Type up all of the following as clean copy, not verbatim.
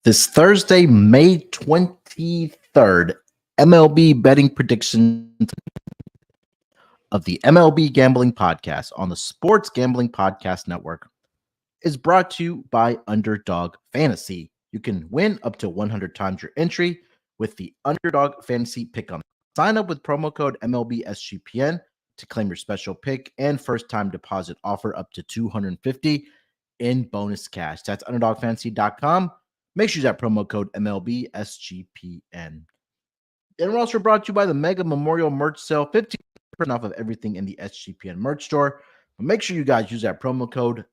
This Thursday, May 23rd, MLB Betting Predictions of the MLB Gambling Podcast on the Sports Gambling Podcast Network is brought to you by Underdog Fantasy. You can win up to 100 times your entry with the Underdog Fantasy Pick'em. Sign up with promo code MLB SGPN to claim your special pick and first-time deposit offer up to $250 in bonus cash. That's UnderdogFantasy.com. Make sure you use that promo code MLB SGPN. And we're also brought to you by the Mega Memorial Merch Sale, 15% off of everything in the SGPN merch store. But make sure you guys use that promo code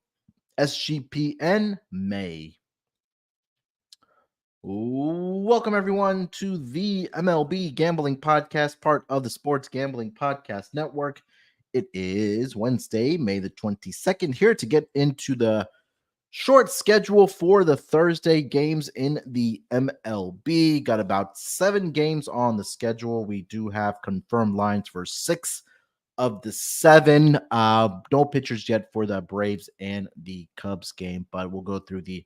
SGPN May. Welcome, everyone, to the MLB Gambling Podcast, part of the Sports Gambling Podcast Network. It is Wednesday, May the 22nd, here to get into the short schedule for the Thursday games in the MLB. Got about 7 games on the schedule. We do have confirmed lines for 6 of the 7. No pitchers yet for the Braves and the Cubs game, but we'll go through the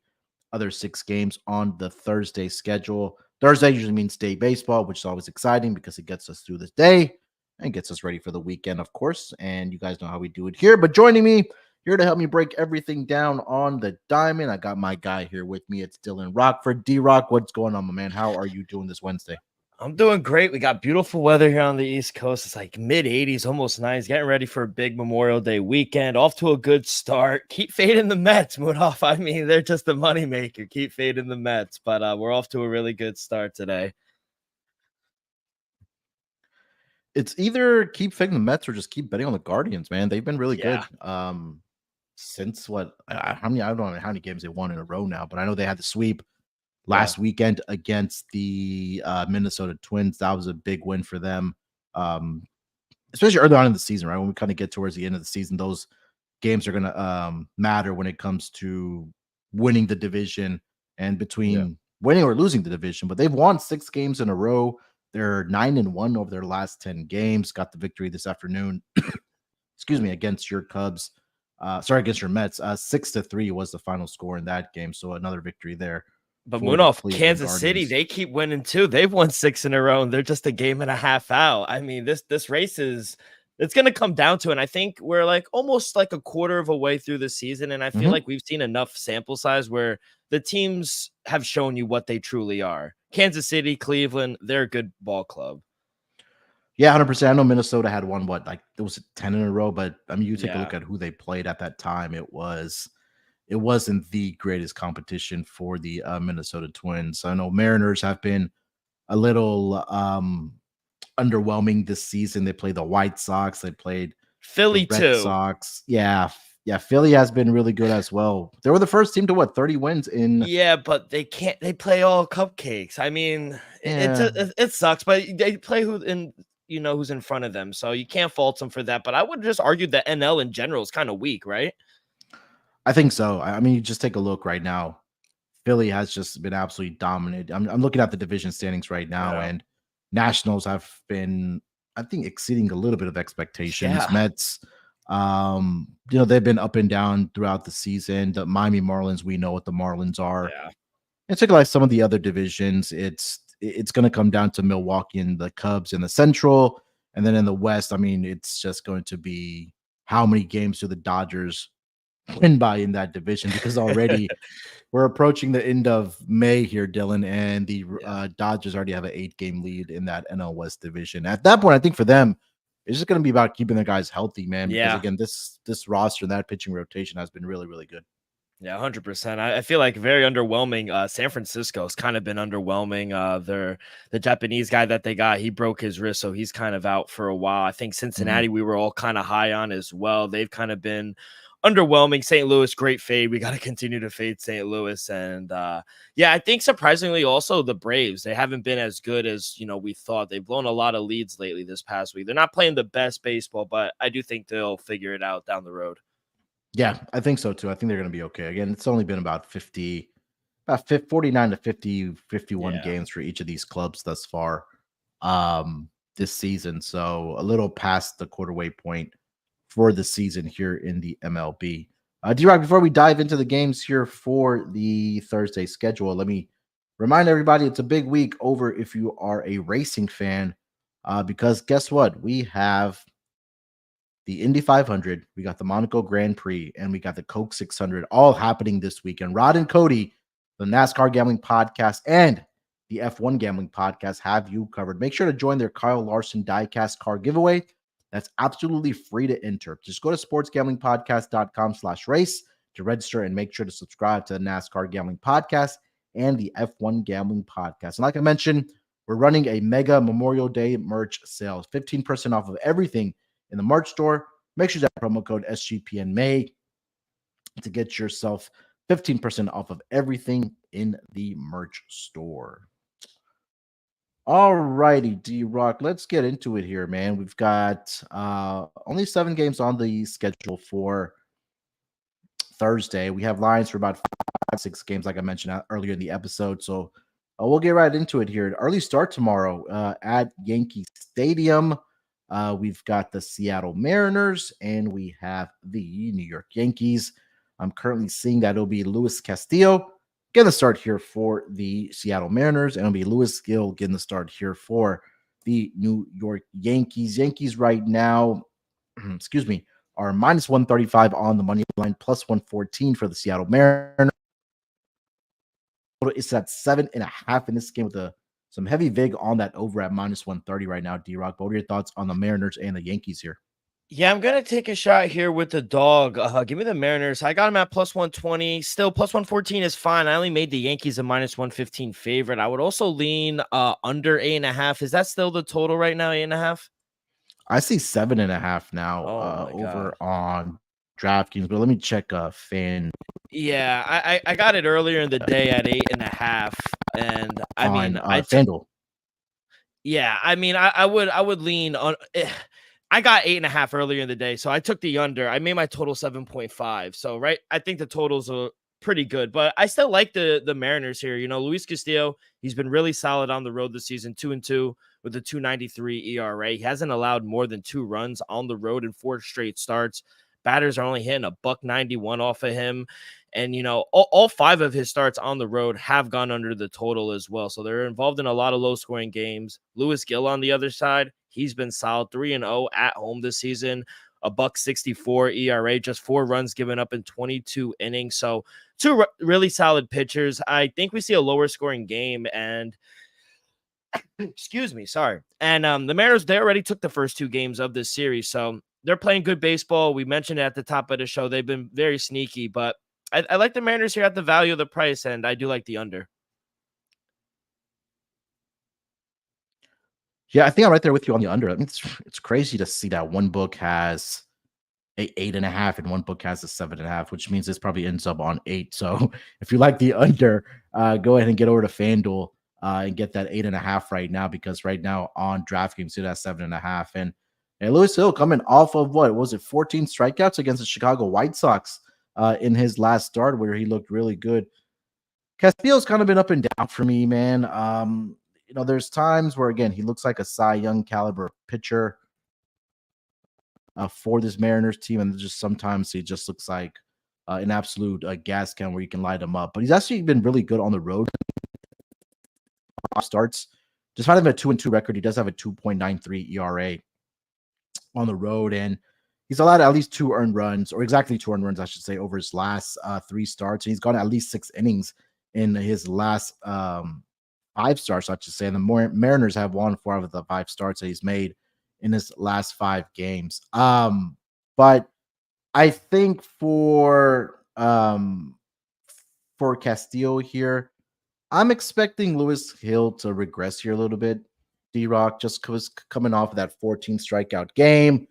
other 6 games on the Thursday schedule. Thursday usually means day baseball, which is always exciting because it gets us through this day and gets us ready for the weekend, of course. And you guys know how we do it here. But joining me here to help me break everything down on the diamond, I got my guy here with me. It's Dylan Rockford. D-Rock, what's going on, my man? How are you doing this Wednesday? I'm doing great. We got beautiful weather here on the East Coast. It's like mid-80s, almost 90s. Getting ready for a big Memorial Day weekend. Off to a good start. Keep fading the Mets, Munaf. I mean, they're just a moneymaker. Keep fading the Mets. But we're off to a really good start today. It's either keep fading the Mets or just keep betting on the Guardians, man. They've been really good. Since what? I don't know how many games they won in a row now, but I know they had the sweep last weekend against the Minnesota Twins. That was a big win for them, especially early on in the season, right? When we kind of get towards the end of the season, those games are going to matter when it comes to winning the division and between winning or losing the division. But they've won 6 games in a row. They're 9-1 over their last 10 games. Got the victory this afternoon, excuse me, against your Cubs. Against your Mets. 6-3 was the final score in that game. So another victory there. But Munaf, Kansas City, they keep winning too. They've won 6 in a row, and they're just a game and a half out. I mean, this race it's going to come down to, and I think we're like almost like a quarter of a way through the season, and I feel like we've seen enough sample size where the teams have shown you what they truly are. Kansas City, Cleveland, they're a good ball club. Yeah, 100%. I know Minnesota had won, it was 10 in a row, but I mean, you take a look at who they played at that time. It wasn't the greatest competition for the Minnesota Twins. I know Mariners have been a little underwhelming this season. They played the White Sox. They played Philly the Red Sox. Yeah, Philly has been really good as well. They were the first team to 30 wins in. Yeah, but they play all cupcakes. I mean, it sucks, but they play who's in front of them, so you can't fault them for that. But I would just argue that NL in general is kind of weak, right? I think so. I mean, you just take a look right now. Philly has just been absolutely dominant. I'm looking at the division standings right now, and Nationals have been, I think, exceeding a little bit of expectations. Mets, they've been up and down throughout the season. The Miami Marlins, we know what the Marlins are. Yeah. It's like some of the other divisions. It's going to come down to Milwaukee and the Cubs in the Central, and then in the West, I mean, it's just going to be how many games do the Dodgers win by in that division, because already we're approaching the end of May here, Dylan, and the Dodgers already have an 8-game lead in that NL West division. At that point, I think for them, it's just going to be about keeping the guys healthy, man. Because again, this roster and that pitching rotation has been really, really good. Yeah, 100%. I feel like very underwhelming. San Francisco's kind of been underwhelming. The Japanese guy that they got, he broke his wrist, so he's kind of out for a while. I think Cincinnati, we were all kind of high on as well. They've kind of been underwhelming. St. Louis, great fade. We got to continue to fade St. Louis. And yeah, I think surprisingly also the Braves, they haven't been as good as, we thought. They've blown a lot of leads lately this past week. They're not playing the best baseball, but I do think they'll figure it out down the road. Yeah, I think so too. I think they're going to be okay. Again, it's only been about 49 to 50, 51 games for each of these clubs thus far this season. So a little past the quarterway point for the season here in the MLB. D-Rock, before we dive into the games here for the Thursday schedule, let me remind everybody it's a big week over if you are a racing fan, because guess what? We have the Indy 500, we got the Monaco Grand Prix, and we got the Coke 600 all happening this weekend. Rod and Cody, the NASCAR Gambling Podcast, and the F1 Gambling Podcast have you covered. Make sure to join their Kyle Larson diecast car giveaway. That's absolutely free to enter. Just go to sportsgamblingpodcast.com/race to register and make sure to subscribe to the NASCAR Gambling Podcast and the F1 Gambling Podcast. And like I mentioned, we're running a mega Memorial Day merch sale, 15% off of everything in the merch store. Make sure that promo code SGPN to get yourself 15% off of everything in the merch store. All righty, D-Rock, let's get into it here, man. We've got only 7 games on the schedule for Thursday. We have lines for about 5-6 games, like I mentioned earlier in the episode. So we'll get right into it here. An early start tomorrow at Yankee Stadium. We've got the Seattle Mariners and we have the New York Yankees. I'm currently seeing that it'll be Luis Castillo getting the start here for the Seattle Mariners, and it'll be Lewis Gill getting the start here for the New York Yankees. Yankees right now, excuse me, are minus 135 on the money line, plus 114 for the Seattle Mariners. It's at 7.5 in this game with some heavy vig on that over at minus 130 right now. D-Rock, what are your thoughts on the Mariners and the Yankees here? Yeah, I'm going to take a shot here with the dog. Give me the Mariners. I got them at plus 120. Still, plus 114 is fine. I only made the Yankees a minus 115 favorite. I would also lean under 8.5. Is that still the total right now, 8.5? I see 7.5 now over on DraftKings, but let me check fan. Yeah, I got it earlier in the day at 8.5, and I mean, FanDuel. Yeah, I mean, I would lean on. I got 8.5 earlier in the day, so I took the under. I made my total 7.5. So right, I think the totals are pretty good, but I still like the Mariners here. Luis Castillo, he's been really solid on the road this season, 2-2 with a 2.93 ERA. He hasn't allowed more than 2 runs on the road in 4 straight starts. Batters are only hitting a $191 off of him. And, all 5 of his starts on the road have gone under the total as well. So they're involved in a lot of low-scoring games. Lewis Gill on the other side, he's been solid, 3-0 at home this season, a $1.64 ERA, just 4 runs given up in 22 innings. So 2 really solid pitchers. I think we see a lower-scoring game, and excuse me, sorry. And the Mariners, they already took the first 2 games of this series, so they're playing good baseball. We mentioned it at the top of the show. They've been very sneaky, but I like the Mariners here at the value of the price, and I do like the under. Yeah, I think I'm right there with you on the under. I mean, it's crazy to see that one book has a 8.5 and one book has a 7.5, which means this probably ends up on 8. So if you like the under, go ahead and get over to FanDuel and get that 8.5 right now, because right now on DraftKings, it has 7.5. And Lewis Hill coming off of 14 strikeouts against the Chicago White Sox in his last start, where he looked really good. Castillo's kind of been up and down for me, man. There's times where, again, he looks like a Cy Young caliber pitcher for this Mariners team, and just sometimes he just looks like an absolute gas can where you can light him up. But he's actually been really good on the road. Starts, despite having a 2-2 record, he does have a 2.93 ERA on the road, and he's allowed at least 2 earned runs, or exactly 2 earned runs, I should say, over his last 3 starts. And he's gone at least 6 innings in his last 5 starts, I should say. And the Mariners have won 4 out of the 5 starts that he's made in his last 5 games. But I think for for Castillo here. I'm expecting Lewis Hill to regress here a little bit. D-Rock just because coming off of that 14 strikeout game.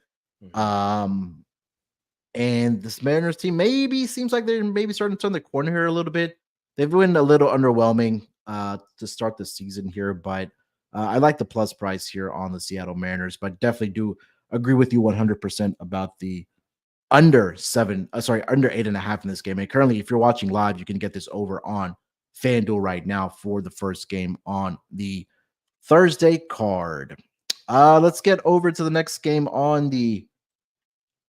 And this Mariners team maybe seems like they're maybe starting to turn the corner here a little bit. They've been a little underwhelming to start the season here, but I like the plus price here on the Seattle Mariners, but definitely do agree with you 100% about the under 8.5 in this game. And currently, if you're watching live, you can get this over on FanDuel right now for the first game on the Thursday card. Let's get over to the next game on the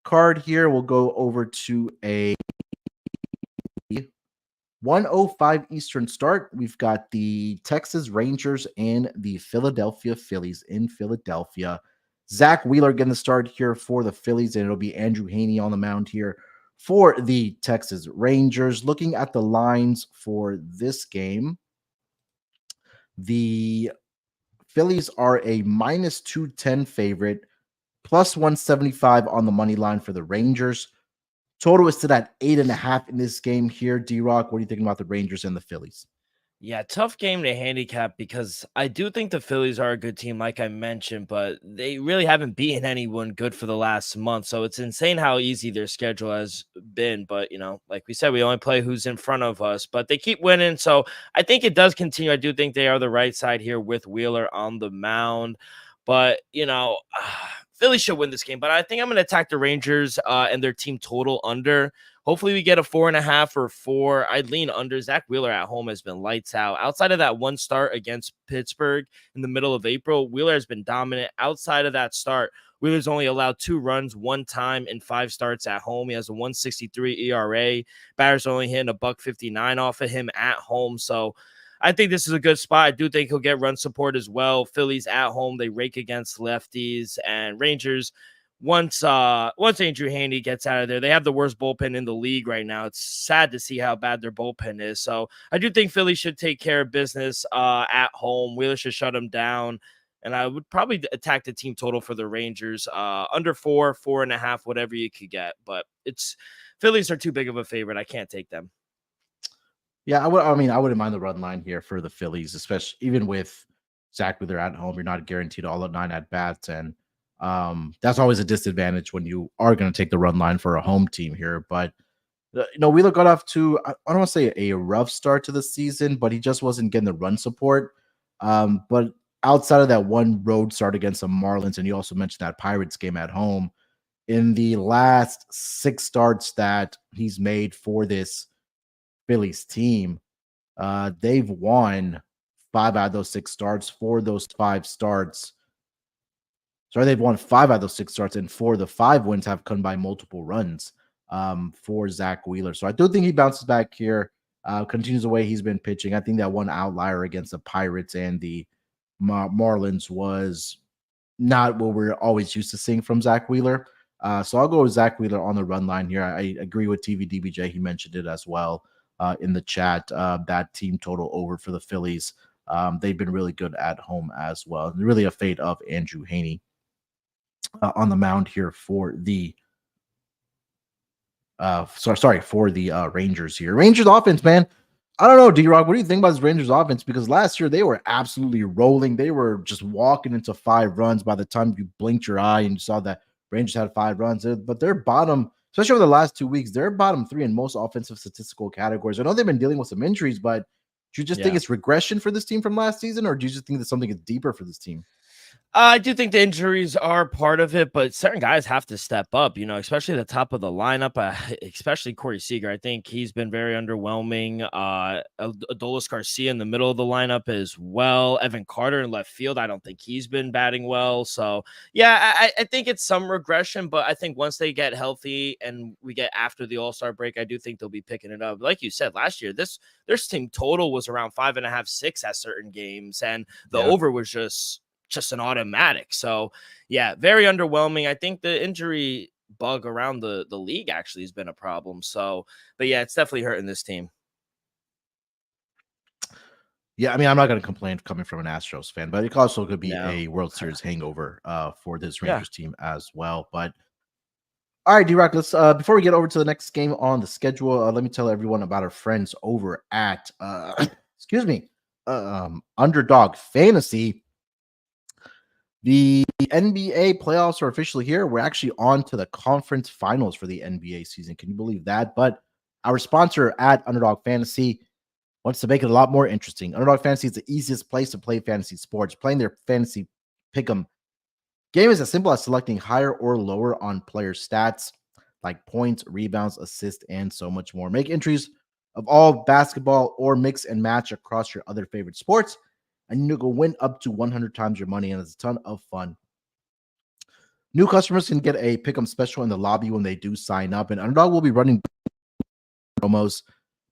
card here. We'll go over to a 1:05 Eastern start. We've got the Texas Rangers and the Philadelphia Phillies in Philadelphia. Zach Wheeler getting the start here for the Phillies, and it'll be Andrew Heaney on the mound here for the Texas Rangers. Looking at the lines for this game, the Phillies are a minus 210 favorite, plus 175 on the money line for the Rangers. Total is to that 8.5 in this game here. D-Rock, what are you thinking about the Rangers and the Phillies? Yeah, tough game to handicap because I do think the Phillies are a good team, like I mentioned, but they really haven't beaten anyone good for the last month. So it's insane how easy their schedule has been. But, like we said, we only play who's in front of us, but they keep winning. So I think it does continue. I do think they are the right side here with Wheeler on the mound. But, Philly should win this game, but I think I'm going to attack the Rangers and their team total under. Hopefully we get a 4.5 or 4. I'd lean under. Zach Wheeler at home has been lights out. Outside of that one start against Pittsburgh in the middle of April, Wheeler has been dominant. Outside of that start, Wheeler's only allowed 2 runs one time in 5 starts at home. He has a 1.63 ERA. Batter's only hitting a $1.59 off of him at home. So I think this is a good spot. I do think he'll get run support as well. Phillies at home, they rake against lefties, and Rangers, once Andrew Heaney gets out of there, they have the worst bullpen in the league right now. It's sad to see how bad their bullpen is. So I do think Philly should take care of business at home. Wheeler should shut them down. And I would probably attack the team total for the Rangers under 4, 4.5, whatever you could get. But Phillies are too big of a favorite. I can't take them. Yeah, I wouldn't mind the run line here for the Phillies, especially even with Zach Wheeler at home. You're not guaranteed all 9 at bats, and that's always a disadvantage when you are going to take the run line for a home team here. But Wheeler got off to, I don't want to say a rough start to the season, but he just wasn't getting the run support. But outside of that one road start against the Marlins, and you also mentioned that Pirates game at home, in the last 6 starts that he's made for this Phillies team, they've won 5 out of those 6 starts. 4 of those 5 starts. Sorry, they've won 5 out of those 6 starts, and 4 of the 5 wins have come by multiple runs for Zach Wheeler. So I do think he bounces back here, continues the way he's been pitching. I think that one outlier against the Pirates and the Marlins was not what we're always used to seeing from Zach Wheeler. So I'll go with Zach Wheeler on the run line here. I agree with TVDBJ. He mentioned it as well in the chat. That team total over for the Phillies. They've been really good at home as well. Really a fate of Andrew Heaney on the mound here for the Rangers here. Rangers offense, man. I don't know, D-Rock. What do you think about this Rangers offense? Because last year they were absolutely rolling. They were just walking into 5 runs by the time you blinked your eye and you saw that Rangers had 5 runs. But they're bottom, especially over the last 2 weeks, they're bottom 3 in most offensive statistical categories. I know they've been dealing with some injuries, but do you just think it's regression for this team from last season, or do you just think that something is deeper for this team? I do think the injuries are part of it, but certain guys have to step up, especially at the top of the lineup, especially Corey Seager. I think he's been very underwhelming. Adolis Garcia in the middle of the lineup as well. Evan Carter in left field, I don't think he's been batting well. So, yeah, I think it's some regression, but I think once they get healthy and we get after the All-Star break, I do think they'll be picking it up. Like you said, last year, their team total was around 5.5, 6 at certain games, and the over was just an automatic. So yeah, very underwhelming. I think the injury bug around the league actually has been a problem. So, but yeah, it's definitely hurting this team. Yeah, I mean, I'm not going to complain coming from an Astros fan, but it also could be a World Series hangover for this Rangers team as well. But All right, D-Rock, let's before we get over to the next game on the schedule, let me tell everyone about our friends over at excuse me, Underdog Fantasy. The NBA playoffs are officially here. We're actually on to the conference finals for the NBA season. Can you believe that? But our sponsor at Underdog Fantasy wants to make it a lot more interesting. Underdog Fantasy is the easiest place to play fantasy sports. Playing their fantasy pick'em game is as simple as selecting higher or lower on player stats like points, rebounds, assists, and so much more. Make entries of all basketball or mix and match across your other favorite sports, and you can win up to 100 times your money, and it's a ton of fun. New customers can get a pick'em special in the lobby when they do sign up, and Underdog will be running promos,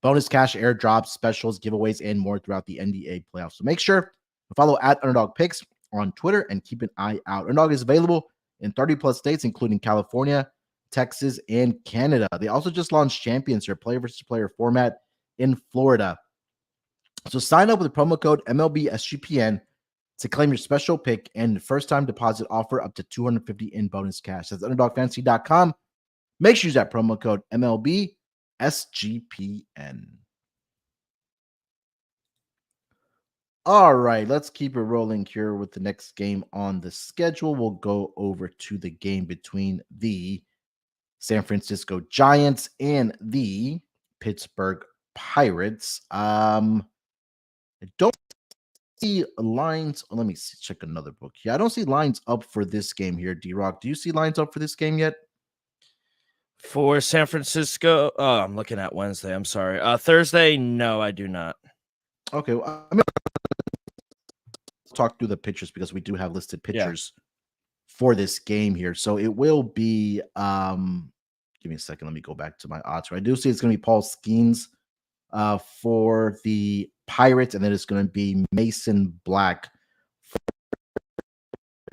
bonus cash airdrops, specials, giveaways, and more throughout the NBA playoffs. So make sure to follow at Underdog Picks on Twitter and keep an eye out. Underdog is available in 30 plus states, including California, Texas, and Canada. They also just launched Champions, their player versus player format in Florida. So sign up with the promo code MLB SGPN to claim your special pick and first time deposit offer up to $250 in bonus cash. That's underdogfantasy.com. Make sure you use that promo code MLB SGPN. All right, let's keep it rolling here with the next game on the schedule. We'll go over to the game between the San Francisco Giants and the Pittsburgh Pirates. I don't see lines. Let me check another book here. I don't see lines up for this game here, D-Rock. Do you see lines up for this game yet? For San Francisco? Oh, I'm looking at Wednesday. I'm sorry. Thursday? No, I do not. Okay. Well, I mean, let's talk through the pitchers because we do have listed pitchers for this game here. So it will be, give me a second. Let me go back to my odds. I do see it's going to be Paul Skeens for the Pirates, and then it's going to be Mason Black for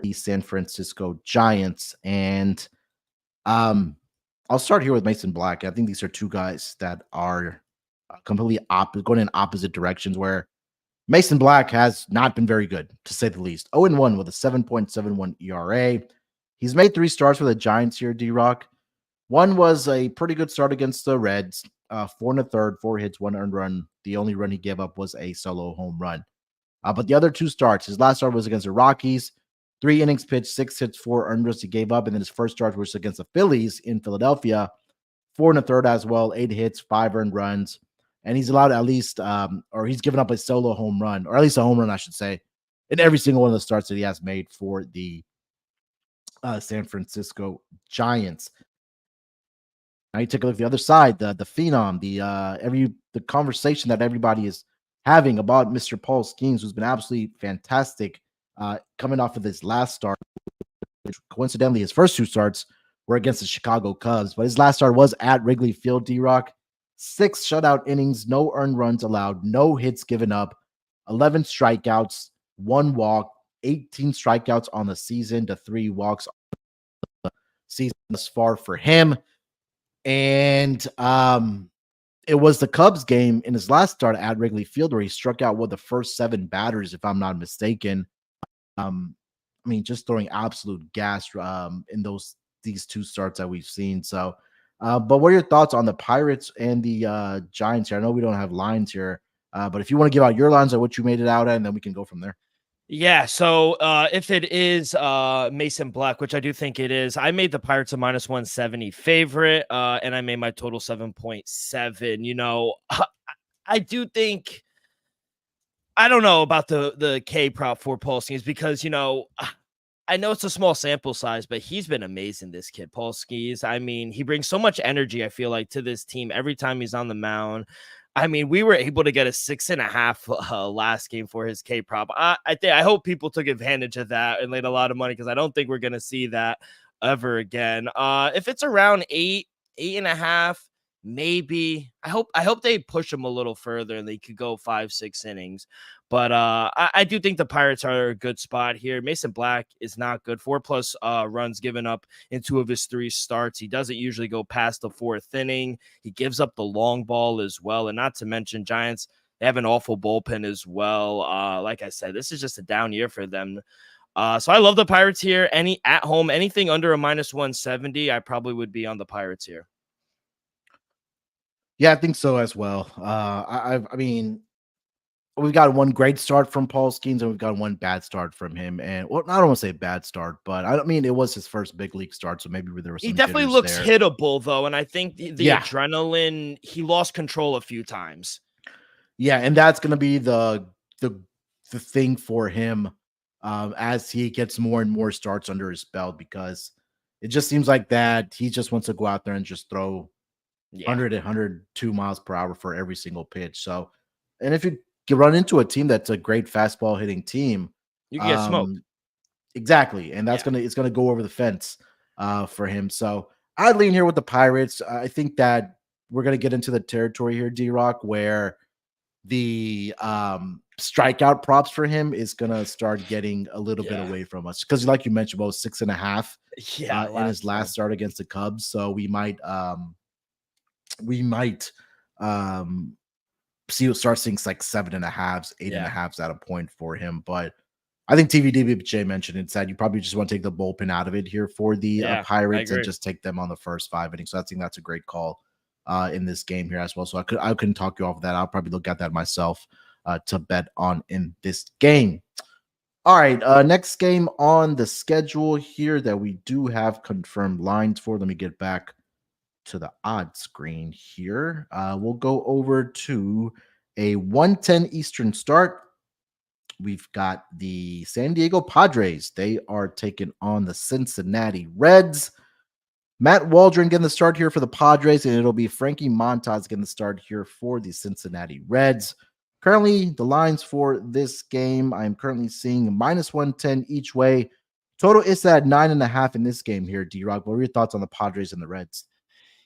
the San Francisco Giants. And I'll start here with Mason Black. I think these are two guys that are completely going in opposite directions, where Mason Black has not been very good, to say the least. 0-1 with a 7.71 ERA. He's made 3 starts for the Giants here, D-Rock. One was a pretty good start against the Reds. 4 1/3, 4 hits, 1 earned run. The only run he gave up was a solo home run. But the other 2 starts, his last start was against the Rockies. 3 innings pitched, 6 hits, 4 earned runs he gave up. And then his first start was against the Phillies in Philadelphia. 4 1/3 as well, 8 hits, 5 earned runs. And he's allowed at least, or he's given up a solo home run, or at least a home run, I should say, in every single one of the starts that he has made for the San Francisco Giants. Now you take a look at the other side, the phenom, the conversation that everybody is having about Mr. Paul Skeens, who's been absolutely fantastic coming off of this last start. Coincidentally, his first 2 starts were against the Chicago Cubs, but his last start was at Wrigley Field, D-Rock. 6 shutout innings, no earned runs allowed, no hits given up, 11 strikeouts, 1 walk, 18 strikeouts on the season to 3 walks on the season thus far for him. And it was the Cubs game in his last start at Wrigley Field where he struck out the first 7 batters, if I'm not mistaken. I mean, just throwing absolute gas in these 2 starts that we've seen. So, but what are your thoughts on the Pirates and the Giants here? I know we don't have lines here, but if you want to give out your lines on what you made it out at, and then we can go from there. Yeah, so if it is Mason Black, which I do think it is, I made the Pirates a -170 favorite, and I made my total 7.7. You know, I do think, I don't know about the K prop for Paul Skeens, because, you know, I know it's a small sample size, but he's been amazing, this kid, Paul Skeens. I mean, he brings so much energy, I feel like, to this team every time he's on the mound. I mean, we were able to get a 6.5 last game for his K prop. I hope people took advantage of that and laid a lot of money, because I don't think we're going to see that ever again. If it's around 8.5, maybe. I hope they push him a little further and they could go 5-6 innings. But I do think the Pirates are a good spot here. Mason Black is not good. 4+ runs given up in 2 of his 3 starts. He doesn't usually go past the 4th inning. He gives up the long ball as well. And not to mention, Giants, they have an awful bullpen as well. Like I said, this is just a down year for them. So I love the Pirates here. Any at home, anything under a -170, I probably would be on the Pirates here. Yeah, I think so as well. I mean, we've got one great start from Paul Skeens, and we've got one bad start from him. And well, I don't want to say bad start, but I don't mean it was his first big league start, so maybe there was He some definitely jitters looks there. hittable though, and I think the Yeah. adrenaline, he lost control a few times. Yeah, and that's going to be the thing for him as he gets more and more starts under his belt, because it just seems like that he just wants to go out there and just throw 100 and 102 miles per hour for every single pitch. So, and if you run into a team that's a great fastball hitting team, you can get smoked. Exactly, and that's it's gonna go over the fence for him. So I'd lean here with the Pirates. I think that we're gonna get into the territory here, D-Rock, where the strikeout props for him is gonna start getting a little bit away from us, because like you mentioned, about 6.5 in his last start against the Cubs. So we might start seeing like 7.5, 8.5 at a point for him. But I think TVDBJ mentioned it, said you probably just want to take the bullpen out of it here for the Pirates and just take them on the first 5 innings. So I think that's a great call in this game here as well. So I couldn't talk you off of that. I'll probably look at that myself to bet on in this game. All right, next game on the schedule here that we do have confirmed lines for. Let me get back to the odd screen here. We'll go over to a 1:10 Eastern start. We've got the San Diego Padres. They are taking on the Cincinnati Reds. Matt Waldron getting the start here for the Padres, and it'll be Frankie Montas getting the start here for the Cincinnati Reds. Currently, the lines for this game, I'm currently seeing -110 each way. Total is at 9.5 in this game here, D-Rock. What are your thoughts on the Padres and the Reds?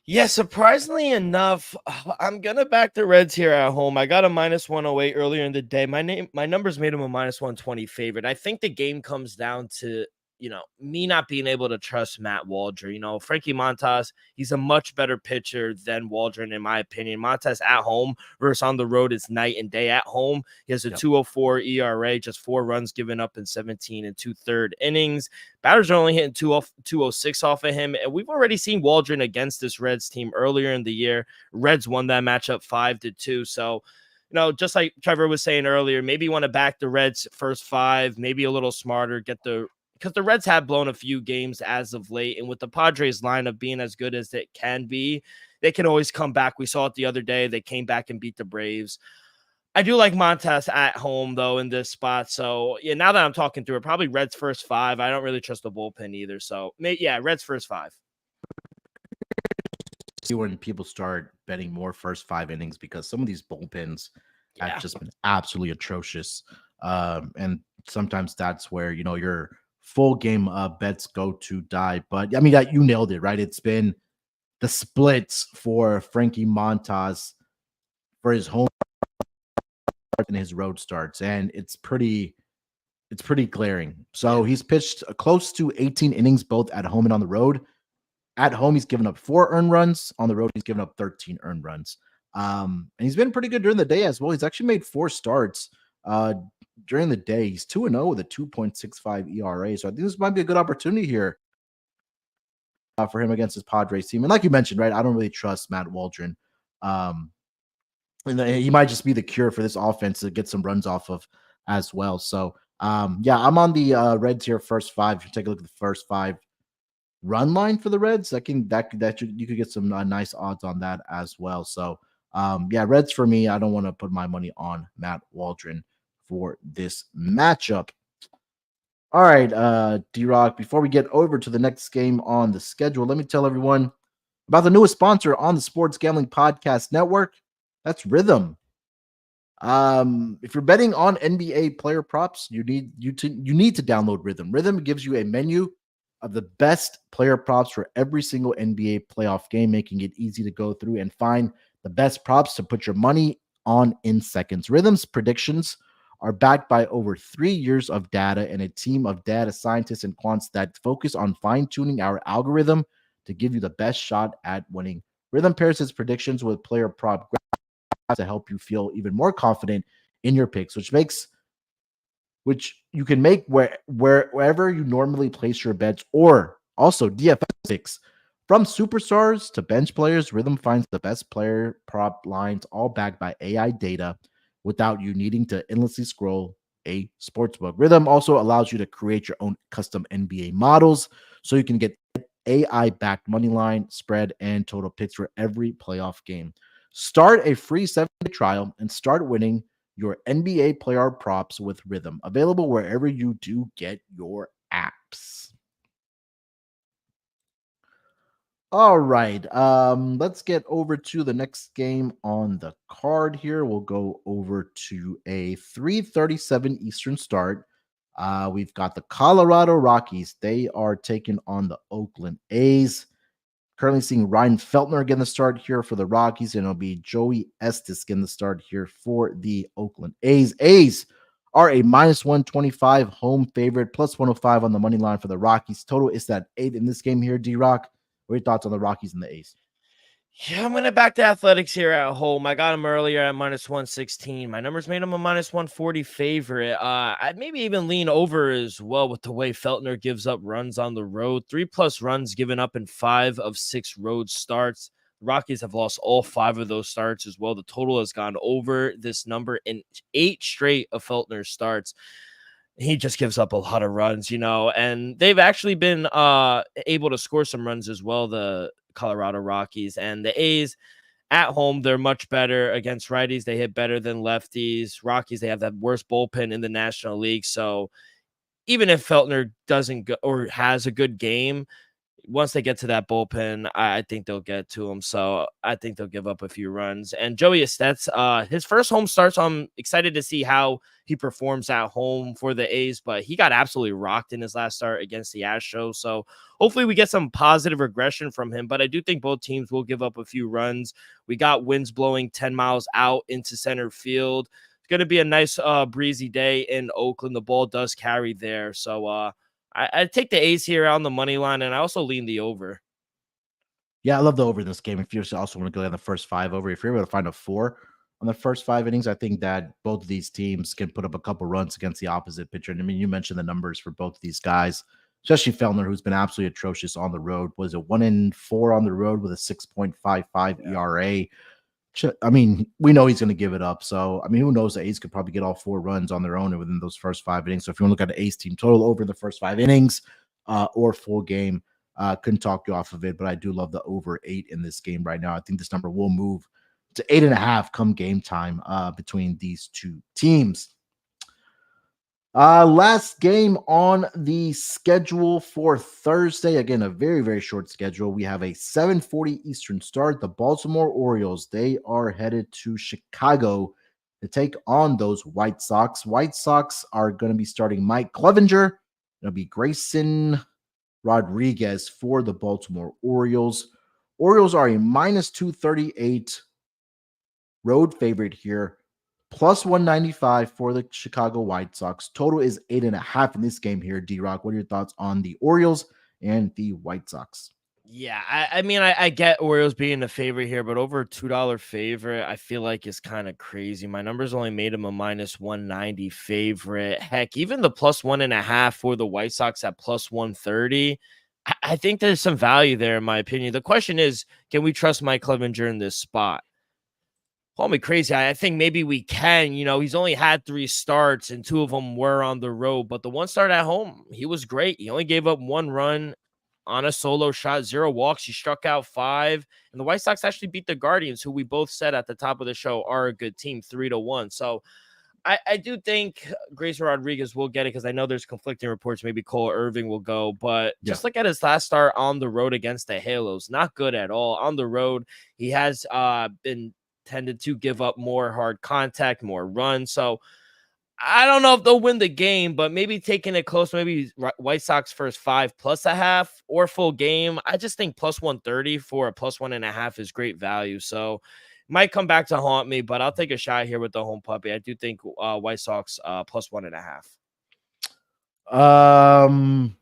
Yeah, surprisingly enough, I'm gonna back the Reds here at home. I got a -108 earlier in the day. My numbers made them a -120 favorite. I think the game comes down to, me not being able to trust Matt Waldron. Frankie Montas, he's a much better pitcher than Waldron, in my opinion. Montas at home versus on the road is night and day. At home, he has a 2.04 ERA, just 4 runs given up in 17 and 2/3 innings. Batters are only hitting 206 off of him, and we've already seen Waldron against this Reds team earlier in the year. Reds won that matchup 5-2. So, just like Trevor was saying earlier, maybe you want to back the Reds first 5, maybe a little smarter, because the Reds have blown a few games as of late, and with the Padres lineup being as good as it can be, they can always come back. We saw it the other day. They came back and beat the Braves. I do like Montas at home, though, in this spot. So, yeah, now that I'm talking through it, probably Reds first 5. I don't really trust the bullpen either. So, Reds first 5. See when people start betting more first 5 innings, because some of these bullpens have just been absolutely atrocious. And sometimes that's where, your full game bets go to die. But I mean, you nailed it, right? It's been the splits for Frankie Montas for his home and his road starts, and it's pretty glaring. So he's pitched close to 18 innings both at home and on the road. At home, he's given up 4 earned runs. On the road, he's given up 13 earned runs. And he's been pretty good during the day as well. He's actually made 4 starts during the day. He's 2-0 with a 2.65 ERA. So I think this might be a good opportunity here for him against his Padres team. And like you mentioned, right, I don't really trust Matt Waldron. And he might just be the cure for this offense to get some runs off of as well. So, I'm on the Reds here first 5. If you take a look at the first 5 run line for the Reds, you could get some nice odds on that as well. So, Reds for me. I don't want to put my money on Matt Waldron for this matchup. All right, D-Rock, before we get over to the next game on the schedule, let me tell everyone about the newest sponsor on the Sports Gambling Podcast Network. That's Rhythm. If you're betting on NBA player props, you need to download Rhythm. Rhythm gives you a menu of the best player props for every single NBA playoff game, making it easy to go through and find the best props to put your money on in seconds. Rhythm's predictions are backed by over 3 years of data and a team of data scientists and quants that focus on fine-tuning our algorithm to give you the best shot at winning. Rhythm pairs its predictions with player prop to help you feel even more confident in your picks, which makes which you can make wherever you normally place your bets, or also DFS picks. From superstars to bench players, Rhythm finds the best player prop lines, all backed by AI data without you needing to endlessly scroll a sportsbook. Rhythm also allows you to create your own custom NBA models so you can get AI backed money line, spread, and total picks for every playoff game. Start a free 7-day trial and start winning your NBA player props with Rhythm, available wherever you do get your apps. All right. Let's get over to the next game on the card here. We'll go over to a 3:37 Eastern start. We've got the Colorado Rockies. They are taking on the Oakland A's. Currently seeing Ryan Feltner getting the start here for the Rockies, and it'll be Joey Estes getting the start here for the Oakland A's. A's are a minus 125 home favorite, plus 105 on the money line for the Rockies. Total is that 8 in this game here, D-Rock. What are your thoughts on the Rockies and the A's? Yeah, I'm going to back the Athletics here at home. I got them earlier at minus 116. My numbers made them a minus 140 favorite. I'd maybe even lean over as well with the way Feltner gives up runs on the road. 3+ runs given up in 5 of 6 road starts. The Rockies have lost all 5 of those starts as well. The total has gone over this number in 8 straight of Feltner's starts. He just gives up a lot of runs, and they've actually been able to score some runs as well, the Colorado Rockies. And the A's at home, they're much better against righties. They hit better than lefties. Rockies, they have that worst bullpen in the National League. So even if Feltner doesn't go or has a good game, once they get to that bullpen, I think they'll get to him. So I think they'll give up a few runs. And Joey Estes, his first home start, so I'm excited to see how he performs at home for the A's, but he got absolutely rocked in his last start against the Astros. So hopefully we get some positive regression from him, but I do think both teams will give up a few runs. We got winds blowing 10 miles out into center field. It's going to be a nice breezy day in Oakland. The ball does carry there. So, I take the A's here on the money line, and I also lean the over. Yeah, I love the over in this game. If you also want to go on the first 5 over, if you're able to find a 4 on the first 5 innings, I think that both of these teams can put up a couple runs against the opposite pitcher. And I mean, you mentioned the numbers for both of these guys, especially Feltner, who's been absolutely atrocious on the road. Was it 1-4 on the road with a 6.55 ERA? I mean, we know he's going to give it up. So, I mean, who knows? The A's could probably get all 4 runs on their own within those first 5 innings. So, if you want to look at the A's team total over the first 5 innings or full game, couldn't talk you off of it. But I do love the over 8 in this game right now. I think this number will move to 8.5 come game time between these two teams. Last game on the schedule for Thursday. Again, a very, very short schedule. We have a 7:40 Eastern start. The Baltimore Orioles, they are headed to Chicago to take on those White Sox. White Sox are going to be starting Mike Clevinger. It'll be Grayson Rodriguez for the Baltimore Orioles. Orioles are a minus 238 road favorite here. Plus 195 for the Chicago White Sox. Total is 8.5 in this game here. D-Rock, what are your thoughts on the Orioles and the White Sox? Yeah, I mean, I get Orioles being a favorite here, but over a $2 favorite, I feel like is kind of crazy. My numbers only made them a minus 190 favorite. Heck, even the plus 1.5 for the White Sox at plus 130. I think there's some value there, in my opinion. The question is, can we trust Mike Clevinger in this spot? Call me crazy. I think maybe we can. He's only had 3 starts and 2 of them were on the road. But the one start at home, he was great. He only gave up 1 run on a solo shot, 0 walks. He struck out 5. And the White Sox actually beat the Guardians, who we both said at the top of the show are a good team, 3-1. So I do think Grayson Rodriguez will get it because I know there's conflicting reports. Maybe Cole Irving will go. But just look at his last start on the road against the Halos. Not good at all. On the road, he has been tended to give up more hard contact, more runs. So I don't know if they'll win the game, but maybe taking it close, maybe White Sox first 5 plus a half or full game. I just think plus 130 for a plus 1.5 is great value. So might come back to haunt me, but I'll take a shot here with the home puppy. I do think White Sox plus 1.5.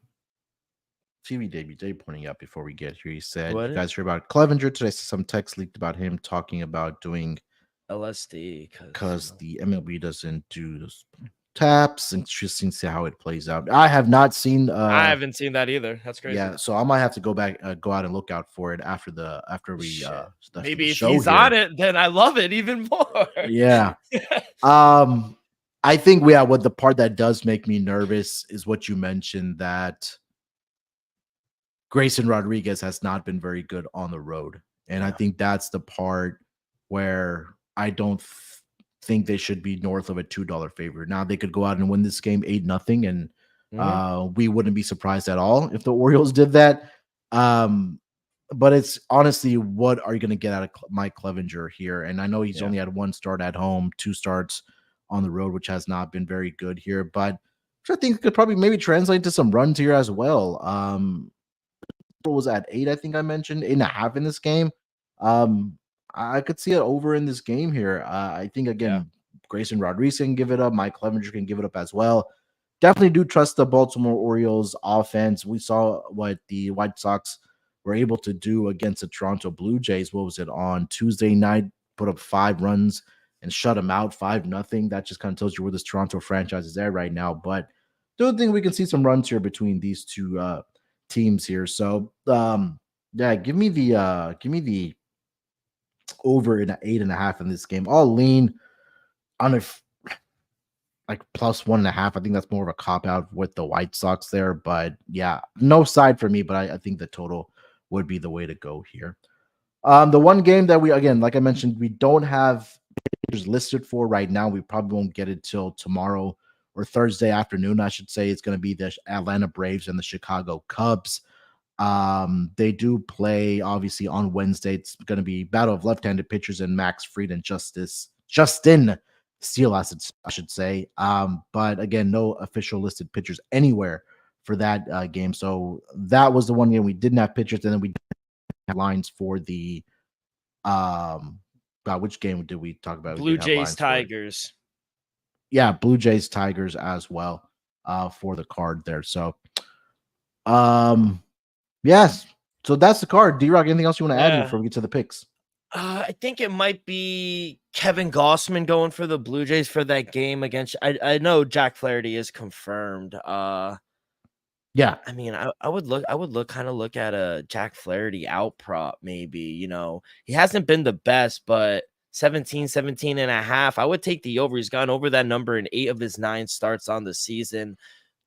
TV Day pointing out before we get here. He said, you guys heard about Clevinger today? Some text leaked about him talking about doing LSD because the MLB doesn't do this. taps and just see how it plays out. I have not seen. I haven't seen that either. That's crazy. Yeah, so I might have to go out and look out for it after Maybe the if show he's here. on it, then I love it even more. Yeah. I think what the part that does make me nervous is what you mentioned, that Grayson Rodriguez has not been very good on the road. And I think that's the part where I don't think they should be north of a $2 favorite. Now they could go out and win this game 8-0, and we wouldn't be surprised at all if the Orioles did that. But it's honestly, what are you going to get out of Mike Clevinger here? And I know he's only had one start at home, 2 starts on the road, which has not been very good here, but which I think could probably maybe translate to some runs here as well. What was at 8? I think I mentioned 8.5 in this game. I could see it over in this game here. I think again, Grayson Rodriguez can give it up. Mike Clevinger can give it up as well. Definitely do trust the Baltimore Orioles offense. We saw what the White Sox were able to do against the Toronto Blue Jays. What was it on Tuesday night? Put up 5 runs and shut them out 5-0. That just kind of tells you where this Toronto franchise is at right now. But don't think we can see some runs here between these two teams here. So give me the over in 8.5 in this game. I'll lean on like plus 1.5. I think that's more of a cop out with the White Sox there, but yeah, no side for me. But I think the total would be the way to go here. The one game that we, again, like I mentioned, we don't have pitchers listed for right now. We probably won't get it till tomorrow or Thursday afternoon, I should say. It's going to be the Atlanta Braves and the Chicago Cubs. They do play obviously on Wednesday. It's going to be battle of left-handed pitchers and Max Fried and Justin Steele, I should say. But again, no official listed pitchers anywhere for that game. So that was the one game we didn't have pitchers, and then we didn't have lines for the which game did we talk about? Blue Jays Tigers. Yeah, Blue Jays Tigers as well for the card there. So yes. So that's the card. D-Rock, anything else you want to add here before we get to the picks? I think it might be Kevin Gossman going for the Blue Jays for that game against. I know Jack Flaherty is confirmed. Yeah, I mean, I would kind of look at a Jack Flaherty out prop maybe. You know, he hasn't been the best, but 17.5. I would take the over. He's gone over that number in 8 of his 9 starts on the season.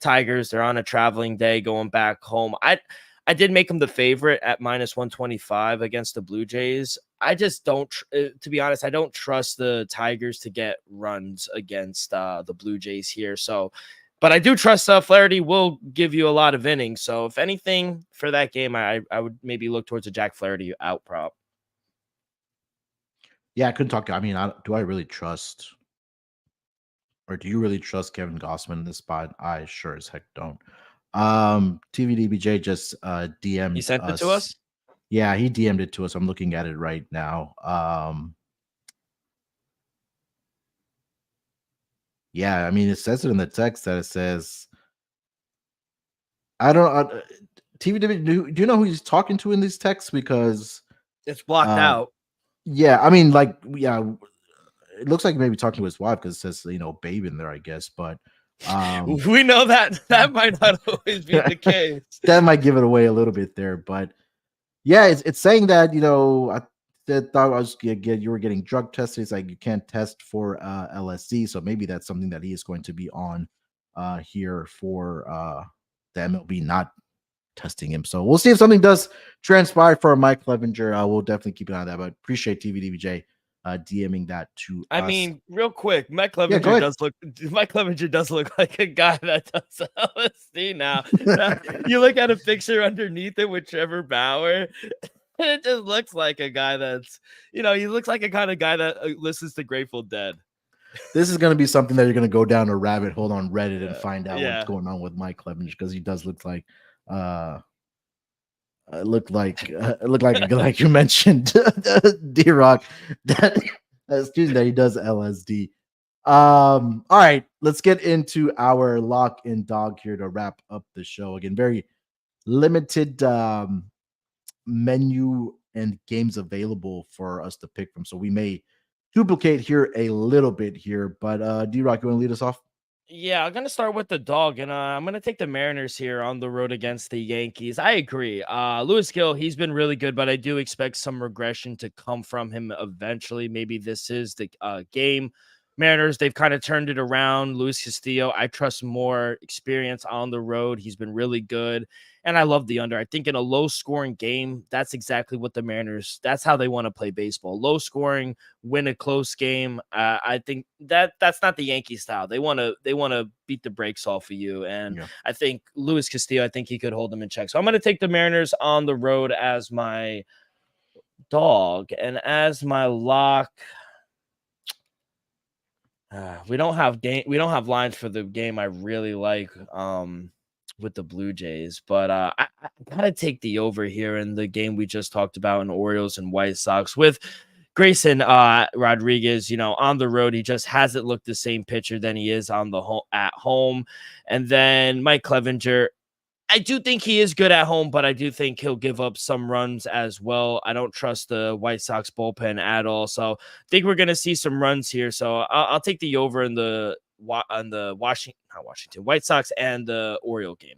Tigers, they're on a traveling day going back home. I did make him the favorite at minus 125 against the Blue Jays. I just don't, to be honest, I don't trust the Tigers to get runs against the Blue Jays here. So, but I do trust Flaherty will give you a lot of innings. So if anything for that game, I would maybe look towards a Jack Flaherty out prop. Yeah, I couldn't talk. I mean, do I really trust, or do you really trust Kevin Gossman in this spot? I sure as heck don't. TVDBJ just DM'd He sent us. it to us? Yeah, he DM'd it to us. I'm looking at it right now. Yeah, I mean, it says it in the text that it says, I don't TVDBJ, do you know who he's talking to in these texts? Because it's blocked out. Yeah, I mean, like, yeah, it looks like maybe talking to his wife because it says, babe in there, I guess, but we know that might not always be the case. That might give it away a little bit there, but yeah, it's saying that, I thought you were getting drug tested. It's like you can't test for LSD, so maybe that's something that he is going to be on here for the MLB not testing him. So we'll see if something does transpire for Mike Clevinger. We'll definitely keep an eye on that, but appreciate TVDBJ DMing that to us. I mean, real quick, Mike Clevinger does look like a guy that does LSD now. You look at a picture underneath it with Trevor Bauer, it just looks like a guy that's, he looks like a kind of guy that listens to Grateful Dead. This is going to be something that you're going to go down a rabbit hole on Reddit and find out what's going on with Mike Clevinger, because he does look like like you mentioned, D-Rock, that he does LSD. All right, let's get into our lock and dog here to wrap up the show. Again, very limited menu and games available for us to pick from, so we may duplicate here a little bit here, but D-Rock, you want to lead us off? Yeah, I'm gonna start with the dog, and I'm gonna take the Mariners here on the road against the Yankees. I agree. Lewis Gill, he's been really good, but I do expect some regression to come from him eventually. Maybe this is the game. Mariners, they've kind of turned it around. Luis Castillo, I trust more experience on the road. He's been really good, and I love the under. I think in a low-scoring game, that's exactly what the Mariners. That's how they want to play baseball. Low-scoring, win a close game. I think that's not the Yankee style. They want to beat the brakes off of you. And Yeah. I think Luis Castillo, I think he could hold them in check. So I'm going to take the Mariners on the road as my dog, and as my lock. We don't have lines for the game I really like with the Blue Jays, but I gotta take the over here in the game we just talked about in Orioles and White Sox with Grayson Rodriguez. On the road, he just hasn't looked the same pitcher than he is on the at home. And then Mike Clevenger, I do think he is good at home, but I do think he'll give up some runs as well. I don't trust the White Sox bullpen at all, so I think we're going to see some runs here. So I'll take the over in the White Sox and the Oriole game.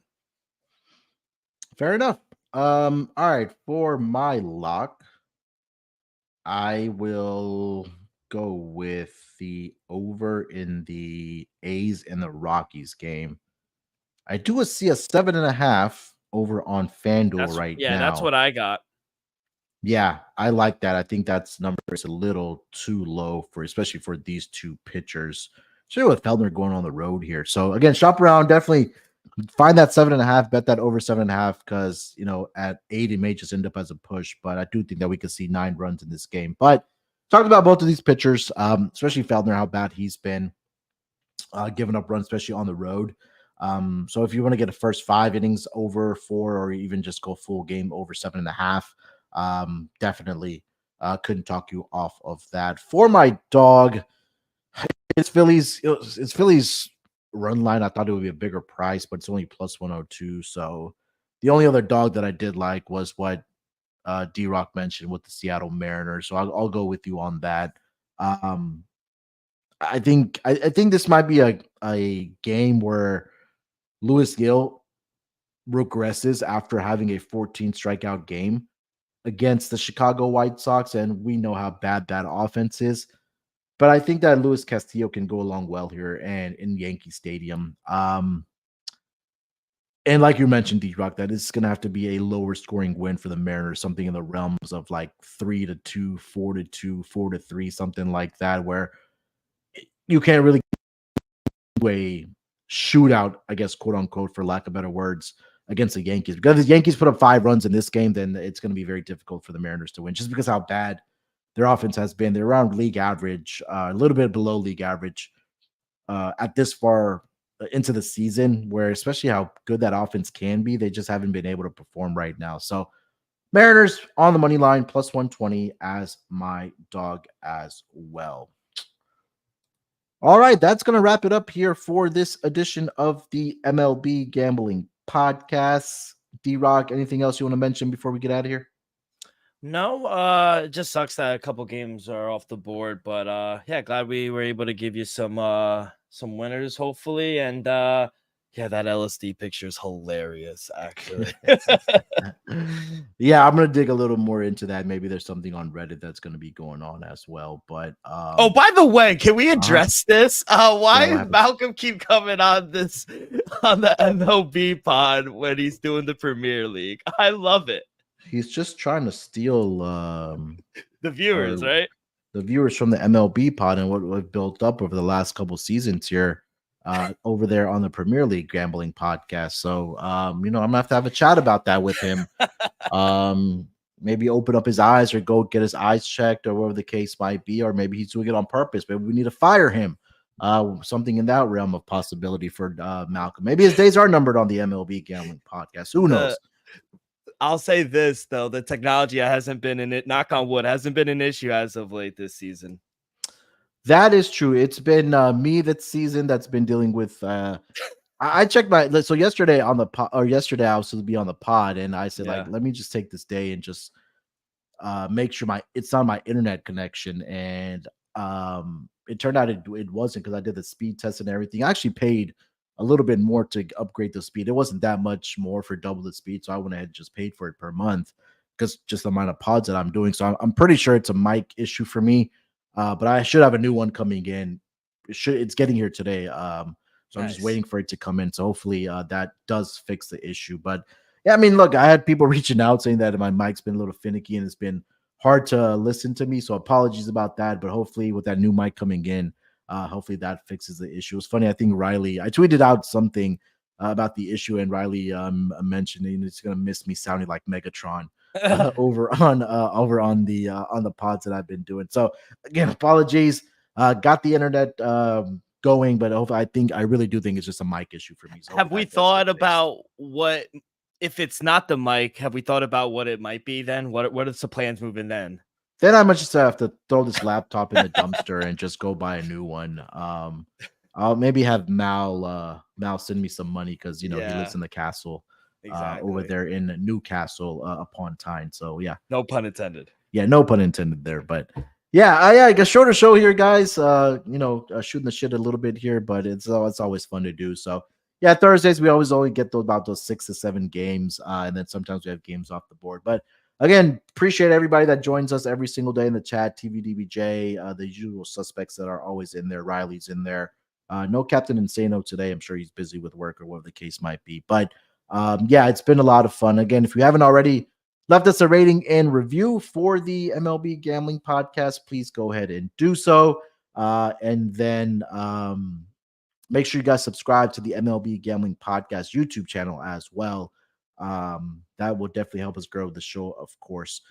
Fair enough. All right, for my lock, I will go with the over in the A's and the Rockies game. I do see a 7.5 over on FanDuel right now. That's what I got. Yeah, I like that. I think that's number is a little too low especially for these two pitchers. Especially with Feldner going on the road here. So again, shop around, definitely find that 7.5, bet that over 7.5, because at 8 it may just end up as a push. But I do think that we could see 9 runs in this game. But talking about both of these pitchers, especially Feldner, how bad he's been giving up runs, especially on the road. So if you want to get a first 5 innings over 4, or even just go full game over 7.5, definitely couldn't talk you off of that. For my dog, it's Phillies run line. I thought it would be a bigger price, but it's only plus 102. So the only other dog that I did like was what D-Rock mentioned with the Seattle Mariners. So I'll go with you on that. I think this might be a game where Lewis Gill regresses after having a 14 strikeout game against the Chicago White Sox, and we know how bad that offense is. But I think that Luis Castillo can go along well here and in Yankee Stadium. And like you mentioned, D-Rock, that is going to have to be a lower scoring win for the Mariners, something in the realms of like 3-2, 4-2, 4-3, something like that, where you can't really do a shootout, I guess, quote unquote, for lack of better words, against the Yankees. Because if the Yankees put up 5 runs in this game, then it's going to be very difficult for the Mariners to win, just because how bad their offense has been. They're around league average, a little bit below league average at this far into the season, where especially how good that offense can be, they just haven't been able to perform right now. So Mariners on the money line, plus 120 as my dog as well. All right, that's going to wrap it up here for this edition of the MLB Gambling Podcast. D-Rock, anything else you want to mention before we get out of here? No, it just sucks that a couple games are off the board, but yeah, glad we were able to give you some winners, hopefully. And yeah, that LSD picture is hilarious, actually. Yeah, I'm gonna dig a little more into that. Maybe there's something on Reddit that's gonna be going on as well. But oh, by the way, can we address this? Why does Malcolm keep coming on the MLB pod when he's doing the Premier League? I love it. He's just trying to steal the viewers, right? The viewers from the MLB pod and what we've built up over the last couple seasons here over there on the Premier League Gambling Podcast. So, I'm gonna have to have a chat about that with him. Maybe open up his eyes or go get his eyes checked or whatever the case might be, or maybe he's doing it on purpose. Maybe we need to fire him. Something in that realm of possibility for Malcolm. Maybe his days are numbered on the MLB Gambling Podcast. Who knows? I'll say this, though. The technology hasn't been in it, knock on wood, hasn't been an issue as of late this season. That is true. It's been me that season that's been dealing with I checked so yesterday on the pod, or yesterday I was supposed to be on the pod, and I said, let me just take this day and just make sure it's on my internet connection. And it turned out it wasn't, because I did the speed test and everything. I actually paid a little bit more to upgrade the speed. It wasn't that much more for double the speed, so I went ahead and just paid for it per month, because just the amount of pods that I'm doing. So I'm pretty sure it's a mic issue for me, but I should have a new one coming in. It's getting here today. So I'm just waiting for it to come in. So hopefully that does fix the issue. But yeah, I mean, look, I had people reaching out saying that my mic's been a little finicky and it's been hard to listen to me. So apologies about that. But hopefully with that new mic coming in, hopefully that fixes the issue. It's funny. I think Riley, I tweeted out something about the issue, and Riley mentioned it's going to miss me sounding like Megatron over on the pods that I've been doing. So again, apologies. Got the internet going, but I really do think it's just a mic issue for me. So have we thought about what, if it's not the mic, have we thought about what it might be then? What is the plans moving then? Then I might just have to throw this laptop in the dumpster and just go buy a new one. I'll maybe have Mal send me some money, because he lives in the castle over there in Newcastle upon Tyne. So yeah, no pun intended. Yeah, no pun intended there. But yeah, I guess shorter show here, guys. Shooting the shit a little bit here, but it's always fun to do. So yeah, Thursdays we always only get about those 6 to 7 games, and then sometimes we have games off the board. But again, appreciate everybody that joins us every single day in the chat. TVDBJ, the usual suspects that are always in there. Riley's in there. No Captain Insano today. I'm sure he's busy with work or whatever the case might be. But yeah, it's been a lot of fun. Again, if you haven't already left us a rating and review for the MLB Gambling Podcast, please go ahead and do so. And then make sure you guys subscribe to the MLB Gambling Podcast YouTube channel as well. That will definitely help us grow the show, of course.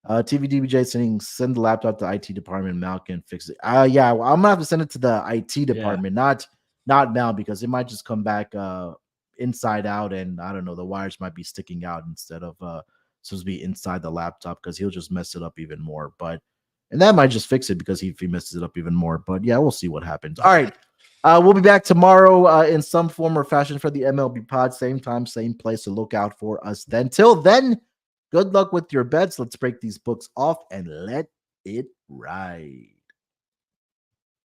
TVDBJ saying send the laptop to the IT department. Mal can fix it. Yeah, well, I'm gonna have to send it to the IT department, not Mal, because it might just come back inside out, and I don't know, the wires might be sticking out instead of supposed to be inside the laptop, because he'll just mess it up even more. And that might just fix it, because if he messes it up even more. But yeah, we'll see what happens. All right. We'll be back tomorrow in some form or fashion for the MLB pod. Same time, same place. So look out for us then. Till then, good luck with your bets. Let's break these books off and let it ride.